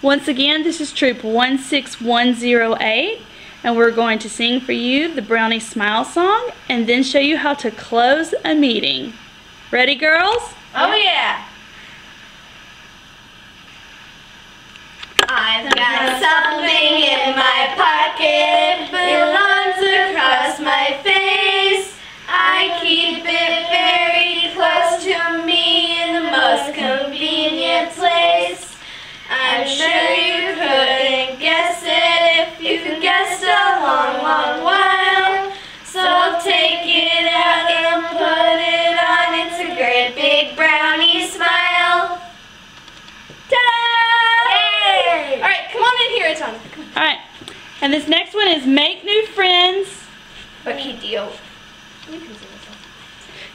Once again, this is Troop 16108, and we're going to sing for you the Brownie Smile song and then show you how to close a meeting. Ready, girls? Oh yeah! I've got something in my pocket, belongs across my face. I keep it very close to me in the most convenient place. I'm sure you couldn't guess it if you guessed a long, long while. So I'll take it out and put it on. It's a great big brownie smile. Ta-da! Yay! Alright, come on in here, Etana. Alright, and this next one is make new friends. Okay, deal. You can sing this one.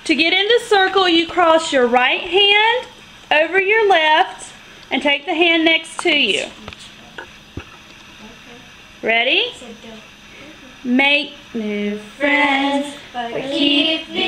To get in the circle, you cross your right hand over your left and take the hand next to you. Ready? Make new friends, but keep the